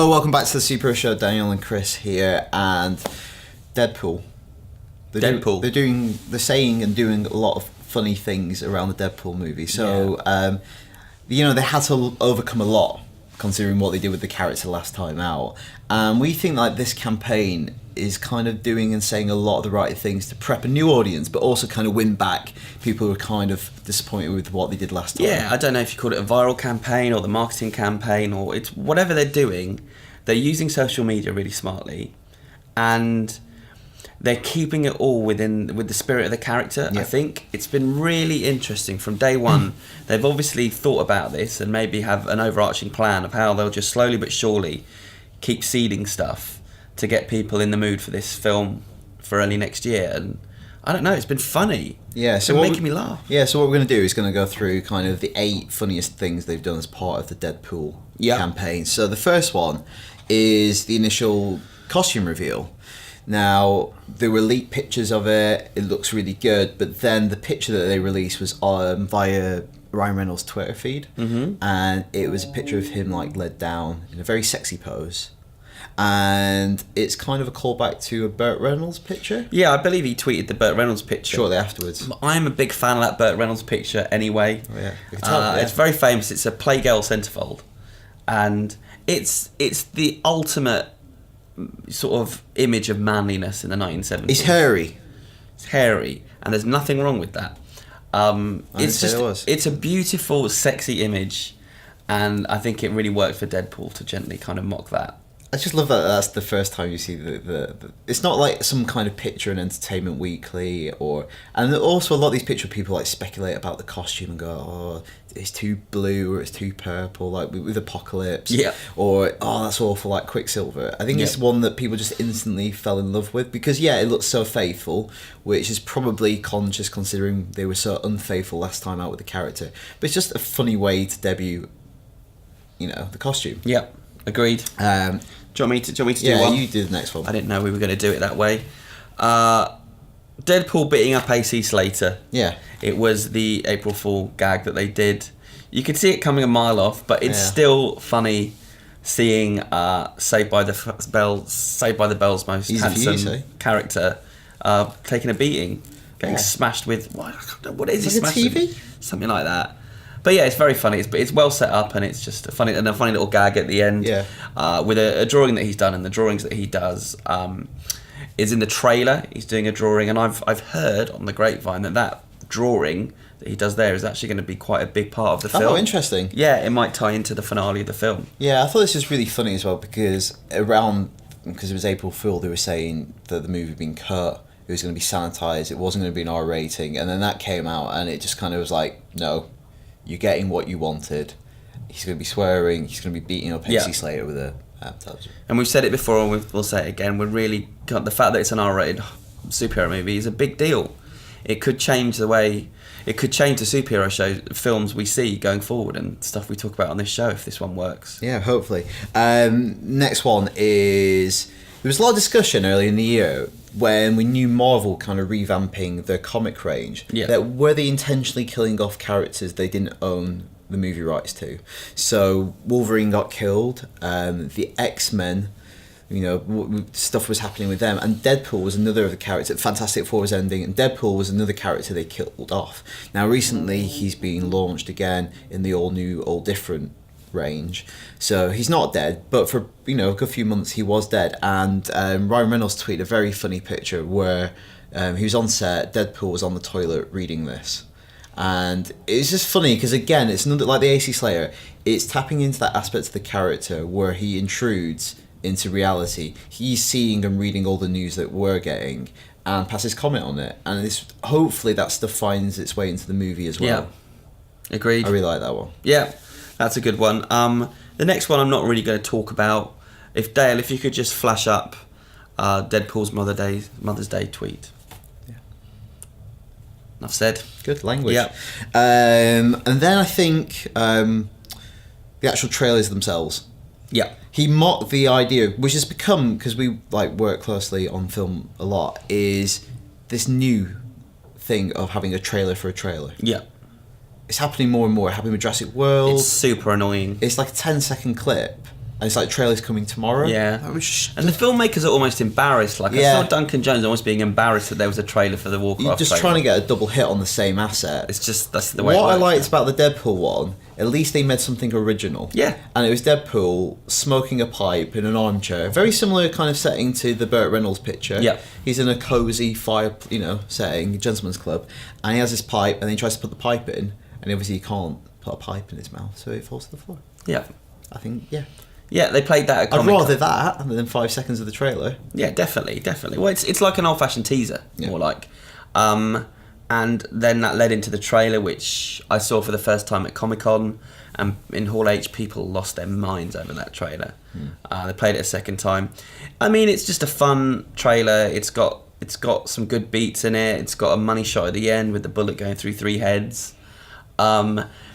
Hello, welcome back to the Superhero Show. Daniel and Chris here, and Deadpool. They're saying and doing a lot of funny things around the Deadpool movie. So, they had to overcome a lot, considering what they did with the character last time out. And we think like this campaign is kind of doing and saying a lot of the right things to prep a new audience, but also kind of win back people who are kind of disappointed with what they did last time. Yeah, I don't know if you call it a viral campaign or the marketing campaign, or it's whatever they're doing. They're using social media really smartly, and they're keeping it all with the spirit of the character. Yep. I think it's been really interesting from day one. They've obviously thought about this and maybe have an overarching plan of how they'll just slowly but surely keep seeding stuff to get people in the mood for this film for early next year. And I don't know, it's been funny. Yeah, so it's been making me laugh. Yeah, so what we're going to do is going to go through kind of the 8 funniest things they've done as part of the Deadpool campaign. So the first one is the initial costume reveal. Now, there were leaked pictures of it, it looks really good, but then the picture that they released was via Ryan Reynolds' Twitter feed, and it was a picture of him like led down in a very sexy pose. And it's kind of a callback to a Burt Reynolds picture. Yeah, I believe he tweeted the Burt Reynolds picture shortly afterwards. I'm a big fan of that Burt Reynolds picture anyway. Oh, yeah. It's very famous. It's a Playgirl centerfold, and it's the ultimate sort of image of manliness in the 1970s. It's hairy. It's hairy, and there's nothing wrong with that. It's a beautiful, sexy image, and I think it really worked for Deadpool to gently kind of mock that. I just love that that's the first time you see the it's not like some kind of picture in Entertainment Weekly, and also a lot of these picture people like speculate about the costume and go, oh, it's too blue or it's too purple, like with Apocalypse, or oh, that's awful, like Quicksilver. I think it's one that people just instantly fell in love with because it looks so faithful, which is probably conscious considering they were so unfaithful last time out with the character. But it's just a funny way to debut, the costume. Yeah, agreed. Do you want me to do one? Yeah, you do the next one. I didn't know we were going to do it that way. Deadpool beating up AC Slater. Yeah. It was the April Fool gag that they did. You could see it coming a mile off, but it's still funny seeing Saved by the Bell's most handsome character taking a beating, getting smashed with what is he smashed? TV? Something like that. But yeah, it's very funny. It's well set up, and it's just a funny little gag at the end. Yeah. With a drawing that he's done, and the drawings that he does is in the trailer. He's doing a drawing, and I've heard on the grapevine that drawing that he does there is actually going to be quite a big part of the film. Oh, interesting. Yeah, it might tie into the finale of the film. Yeah, I thought this was really funny as well because it was April Fool, they were saying that the movie had been cut. It was going to be sanitized. It wasn't going to be an R rating, and then that came out, and it just kind of was like, no. You're getting what you wanted. He's going to be swearing. He's going to be beating up AC Slater with a tabs. And we've said it before, and we'll say it again. We're really the fact that it's an R-rated superhero movie is a big deal. It could change the superhero films we see going forward and stuff we talk about on this show if this one works. Yeah, hopefully. Next one is there was a lot of discussion early in the year when we knew Marvel kind of revamping their comic range, that were they intentionally killing off characters they didn't own the movie rights to. So Wolverine got killed, the X-Men, stuff was happening with them, and Deadpool was another of the characters. Fantastic Four was ending, and Deadpool was another character they killed off. Now recently he's being launched again in the all new, all different range, so he's not dead, but for a good few months he was dead. And Ryan Reynolds tweeted a very funny picture where he was on set, Deadpool was on the toilet reading this, and it's just funny because again it's another, like the AC Slayer, it's tapping into that aspect of the character where he intrudes into reality. He's seeing and reading all the news that we're getting and passes comment on it, and hopefully that stuff finds its way into the movie as well. Agreed. I really like that one. That's a good one. The next one I'm not really going to talk about. If you could just flash up Deadpool's Mother's Day tweet. Yeah. Enough said. Good language. Yeah. And then I think the actual trailers themselves. Yeah. He mocked the idea, which has become, because we work closely on film a lot, is this new thing of having a trailer for a trailer. Yeah. It's happening more and more. It happened with Jurassic World. It's super annoying. It's like a 10-second clip And it's like trailers coming tomorrow. Yeah. And the filmmakers are almost embarrassed. Like, I saw Duncan Jones almost being embarrassed that there was a trailer for the Warcraft You're just trying to get a double hit on the same asset. It's just, that's the way What it works, I liked about the Deadpool one, at least they made something original. Yeah. And it was Deadpool smoking a pipe in an armchair. Very similar kind of setting to the Burt Reynolds picture. Yeah. He's in a cosy fire, setting, gentleman's club. And he has his pipe and then he tries to put the pipe in. And obviously he can't put a pipe in his mouth, so it falls to the floor. Yeah. I think, yeah. Yeah, they played that at Comic-Con. I'd rather that than 5 seconds of the trailer. Yeah, definitely. Well, it's like an old-fashioned teaser, more like. And then that led into the trailer, which I saw for the first time at Comic-Con, and in Hall H, people lost their minds over that trailer. They played it a second time. I mean, it's just a fun trailer. It's got some good beats in it. It's got a money shot at the end with the bullet going through 3 heads.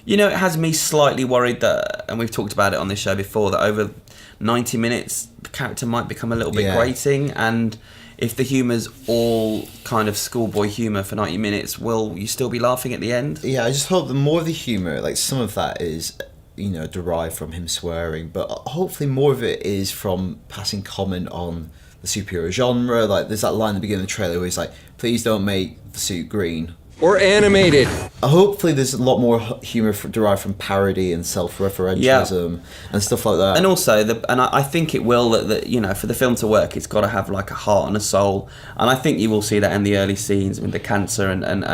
It has me slightly worried that, and we've talked about it on this show before, that over 90 minutes, the character might become a little bit grating, and if the humour's all kind of schoolboy humour for 90 minutes, will you still be laughing at the end? Yeah, I just hope that more of the humour, like some of that is, derived from him swearing, but hopefully more of it is from passing comment on the superhero genre. Like, there's that line at the beginning of the trailer where he's like, please don't make the suit green. Or animated. Hopefully there's a lot more humour derived from parody and self-referentialism and stuff like that. And also, I think it will, that for the film to work, it's got to have like a heart and a soul. And I think you will see that in the early scenes with the cancer. And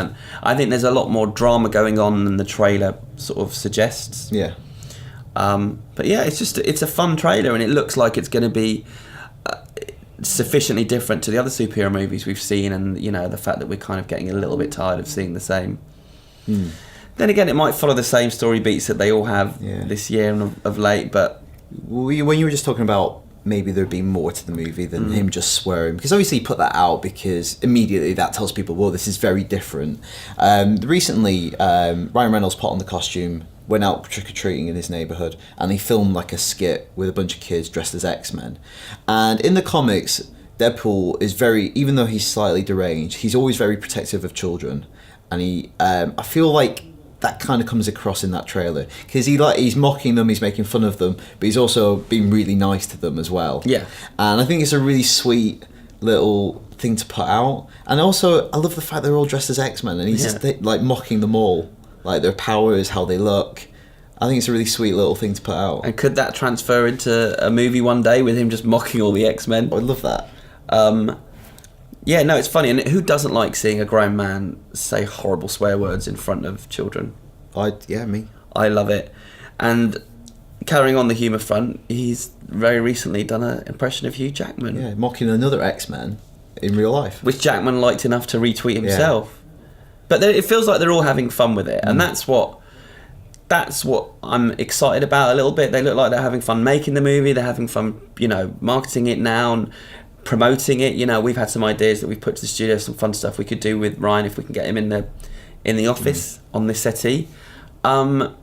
I think there's a lot more drama going on than the trailer sort of suggests. Yeah. But yeah, it's a fun trailer, and it looks like it's going to be sufficiently different to the other superhero movies we've seen, and the fact that we're kind of getting a little bit tired of seeing the same. Then again, it might follow the same story beats that they all have this year and of late, but when you were just talking about maybe there'd be more to the movie than him just swearing, because obviously he put that out because immediately that tells people, well, this is very different. Recently, Ryan Reynolds put on the costume, went out trick-or-treating in his neighbourhood, and he filmed like a skit with a bunch of kids dressed as X-Men. And in the comics, Deadpool is even though he's slightly deranged, he's always very protective of children. And I feel like that kind of comes across in that trailer, because he's mocking them, he's making fun of them, but he's also being really nice to them as well. Yeah. And I think it's a really sweet little thing to put out. And also, I love the fact they're all dressed as X-Men, and he's just like mocking them all. Like their powers, how they look. I think it's a really sweet little thing to put out. And could that transfer into a movie one day with him just mocking all the X-Men? I'd love that. Yeah, no, it's funny. And who doesn't like seeing a grown man say horrible swear words in front of children? Me. I love it. And carrying on the humour front, he's very recently done an impression of Hugh Jackman. Yeah, mocking another X-Men in real life. Which Jackman liked enough to retweet himself. Yeah. But it feels like they're all having fun with it, and that's what I'm excited about a little bit. They look like they're having fun making the movie. They're having fun, marketing it now and promoting it. We've had some ideas that we've put to the studio, some fun stuff we could do with Ryan if we can get him in the office on this settee. And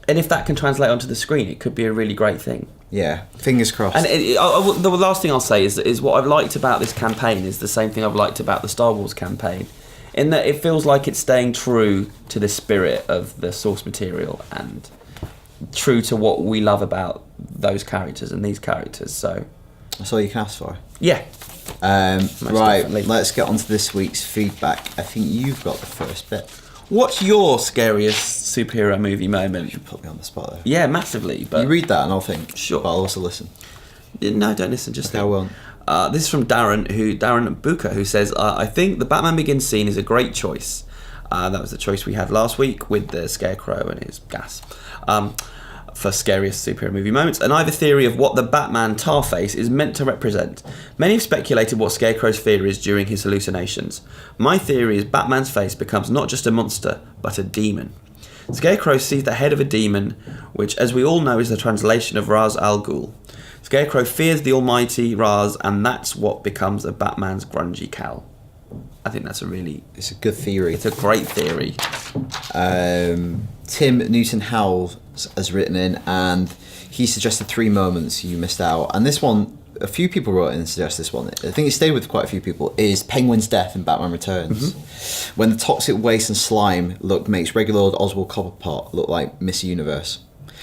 if that can translate onto the screen, it could be a really great thing. Yeah, fingers crossed. And the last thing I'll say is what I've liked about this campaign is the same thing I've liked about the Star Wars campaign, in that it feels like it's staying true to the spirit of the source material and true to what we love about those characters and these characters. So that's all you can ask for. Yeah. Right, definitely. Let's get on to this week's feedback. I think you've got the first bit. What's your scariest superhero movie moment? You put me on the spot there. Yeah, massively. But you read that and I'll think. Sure. But I'll also listen. No, don't listen. Just okay, I won't. This is from Darren Buka, who says, I think the Batman Begins scene is a great choice. That was the choice we had last week with the Scarecrow and his gas. For scariest superhero movie moments, and I have a theory of what the Batman tar face is meant to represent. Many have speculated what Scarecrow's fear is during his hallucinations. My theory is Batman's face becomes not just a monster, but a demon. Scarecrow sees the head of a demon, which, as we all know, is the translation of Ra's al Ghul. Scarecrow fears the almighty Ra's, and that's what becomes a Batman's grungy cowl. I think that's it's a good theory. It's a great theory. Tim Newton-Howell has written in, and he suggested 3 moments you missed out. And this one, a few people wrote in and suggested this one. I think it stayed with quite a few people. Is Penguin's death in Batman Returns, when the toxic waste and slime look makes regular old Oswald Cobblepot look like Miss Universe.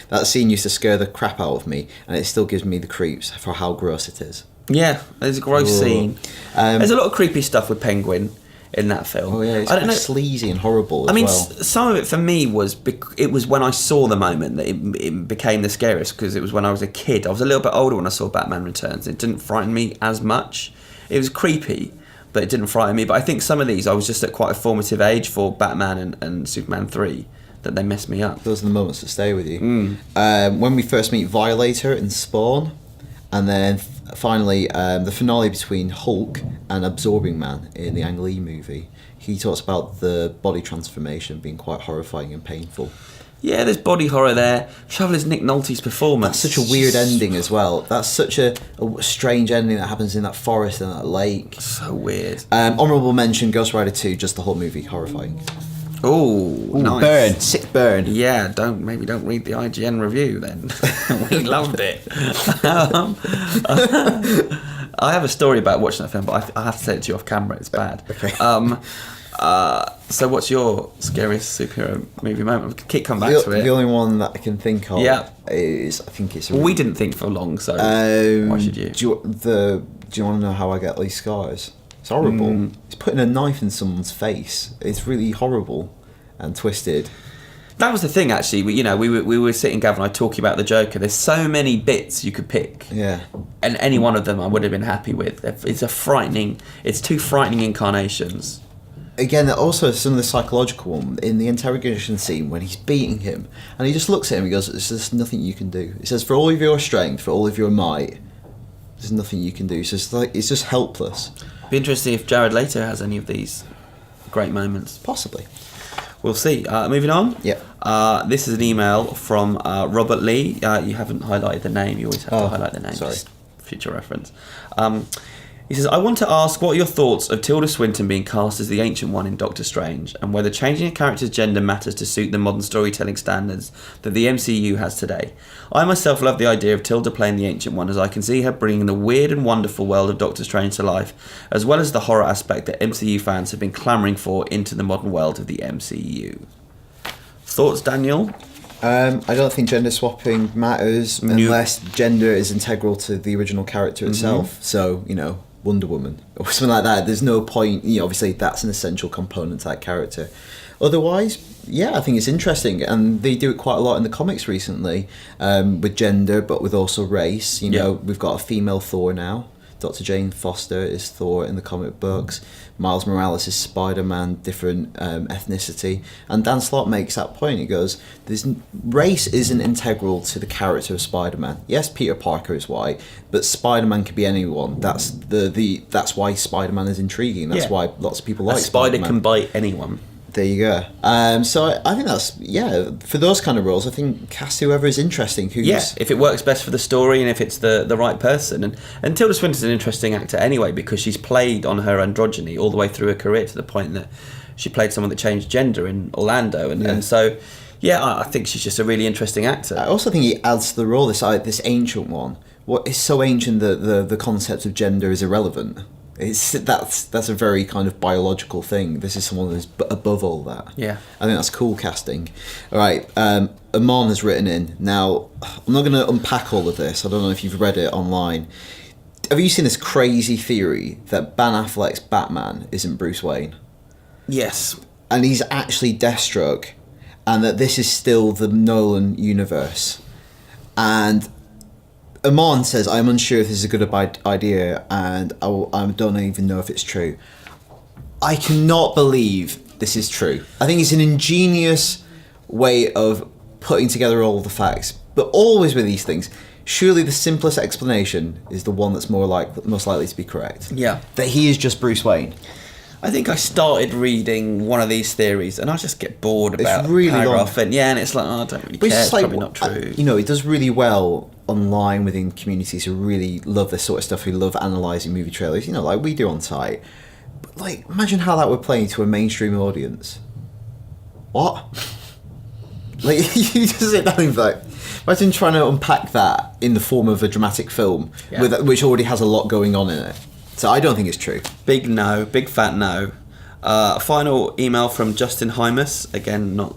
That scene used to scare the crap out of me, and it still gives me the creeps for how gross it is. Yeah, there's a gross scene. There's a lot of creepy stuff with Penguin in that film. Oh yeah, it's kind of sleazy and horrible as well. Some of it for me was when I saw the moment that it became the scariest, because it was when I was a kid. I was a little bit older when I saw Batman Returns. It didn't frighten me as much. It was creepy, but it didn't frighten me. But I think some of these, I was just at quite a formative age for Batman and Superman 3, that they messed me up. Those are the moments that stay with you. When we first meet Violator in Spawn, and then finally the finale between Hulk and Absorbing Man in the Ang Lee movie, he talks about the body transformation being quite horrifying and painful. Yeah, there's body horror there. Trouble is Nick Nolte's performance. That's such a weird ending as well. That's such a strange ending that happens in that forest and that lake. So weird. Honourable mention, Ghost Rider 2, just the whole movie, horrifying. Oh, nice. Burn, sick burn. Yeah, don't read the IGN review then. We loved it. I have a story about watching that film, but I have to say it to you off camera. It's bad. Okay. So what's your scariest superhero movie moment? We keep coming back to it. The only one that I can think of is, I think it's... we didn't think for long, so why should you? Do you want to know how I get these scars? It's horrible. It's putting a knife in someone's face. It's really horrible and twisted. That was the thing, actually. We were sitting, Gav and I, talking about the Joker. There's so many bits you could pick. Yeah. And any one of them I would have been happy with. It's two frightening incarnations. Again, also some of the psychological one in the interrogation scene when he's beating him, and he just looks at him and goes, "There's just nothing you can do." He says, "For all of your strength, for all of your might, there's nothing you can do." It's just helpless. Be interesting if Jared Leto has any of these great moments. Possibly. We'll see. Moving on. Yeah. This is an email from Robert Lee. You haven't highlighted the name. You always have to highlight the name. Sorry. Just future reference. He says, I want to ask what are your thoughts of Tilda Swinton being cast as the Ancient One in Doctor Strange, and whether changing a character's gender matters to suit the modern storytelling standards that the MCU has today. I myself love the idea of Tilda playing the Ancient One, as I can see her bringing the weird and wonderful world of Doctor Strange to life, as well as the horror aspect that MCU fans have been clamouring for into the modern world of the MCU. Thoughts, Daniel? I don't think gender swapping matters unless gender is integral to the original character itself. So, Wonder Woman or something like that. There's no point, obviously that's an essential component to that character. Otherwise, I think it's interesting, and they do it quite a lot in the comics recently, with gender, but with also race. We've got a female Thor now. Dr. Jane Foster is Thor in the comic books. Miles Morales is Spider-Man, different ethnicity. And Dan Slott makes that point. He goes, race isn't integral to the character of Spider-Man. Yes, Peter Parker is white, but Spider-Man could be anyone. That's that's why Spider-Man is intriguing. That's why lots of people like Spider Spider-Man. can bite anyone. There you go. So I think that's, for those kind of roles, I think cast whoever is interesting. If it works best for the story and if it's the right person. And Tilda Swinton's an interesting actor anyway, because she's played on her androgyny all the way through her career, to the point that she played someone that changed gender in Orlando. And so, I think she's just a really interesting actor. I also think he adds to the role, this Ancient One. What is so ancient that the concept of gender is irrelevant. That's a very kind of biological thing. This is someone who's above all that. Yeah, I think that's cool casting. All right, Amon has written in. Now, I'm not going to unpack all of this. I don't know if you've read it online. Have you seen this crazy theory that Ben Affleck's Batman isn't Bruce Wayne? Yes. And he's actually Deathstroke, and that this is still the Nolan universe. And Amon says, I'm unsure if this is a good idea, and I don't even know if it's true. I cannot believe this is true. I think it's an ingenious way of putting together all the facts. But always with these things, surely the simplest explanation is the one that's most likely to be correct. Yeah. That he is just Bruce Wayne. I think I started reading one of these theories and I just get bored about really paragraph long. And it's like, I don't really care. It's probably not true. It does really well online within communities who really love this sort of stuff, who love analysing movie trailers, like we do on site. But imagine how that would play to a mainstream audience. What? You just sit down and imagine trying to unpack that in the form of a dramatic film which already has a lot going on in it. So I don't think it's true. Big no, big fat no. Final email from Justin Hymus. Again, not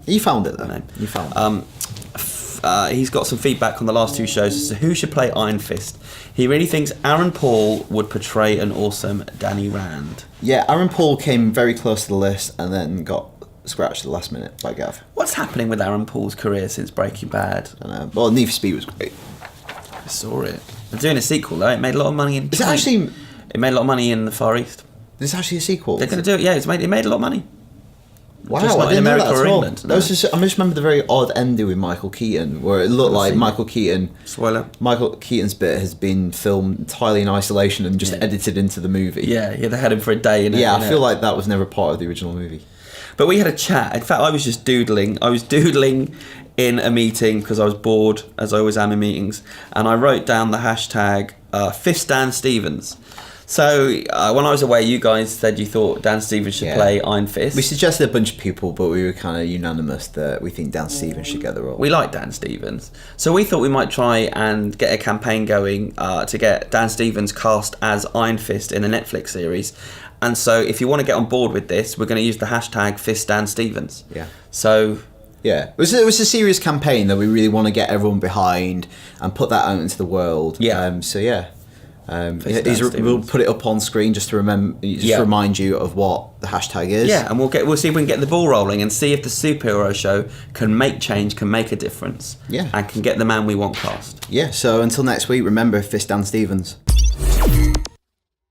You found it though. No. You found it. He's got some feedback on the last two shows as to who should play Iron Fist. He really thinks Aaron Paul would portray an awesome Danny Rand. Yeah, Aaron Paul came very close to the list and then got scratched at the last minute by Gav. What's happening with Aaron Paul's career since Breaking Bad? I don't know. Well, Need for Speed was great. I saw it. They're doing a sequel though. It made a lot of money in. Is it actually? It made a lot of money in the Far East. There's actually a sequel. They're going to do it. Yeah, it made a lot of money. Wow, Just not I didn't in America know that or at all. England. No. I just remember the very odd ending with Michael Keaton, where it looked like Michael Keaton. Spoiler. Michael Keaton's bit has been filmed entirely in isolation and just edited into the movie. Yeah, they had him for a day. I feel like that was never part of the original movie. But we had a chat. In fact, I was just doodling. I was doodling in a meeting because I was bored, as I always am in meetings, and I wrote down the hashtag Fist Dan Stevens. So when I was away, you guys said you thought Dan Stevens should play Iron Fist. We suggested a bunch of people, but we were kind of unanimous that we think Dan Stevens should get the role. We like Dan Stevens. So we thought we might try and get a campaign going to get Dan Stevens cast as Iron Fist in a Netflix series. And so if you want to get on board with this, we're going to use the hashtag Fist Dan Stevens. Yeah. So... yeah, it was a serious campaign that we really want to get everyone behind and put that out into the world. Yeah. We'll put it up on screen just to remind you of what the hashtag is. Yeah, and we'll see if we can get the ball rolling and see if the superhero show can make change, can make a difference. Yeah. And can get the man we want cast. Yeah. So until next week, remember Fist Dan Stevens.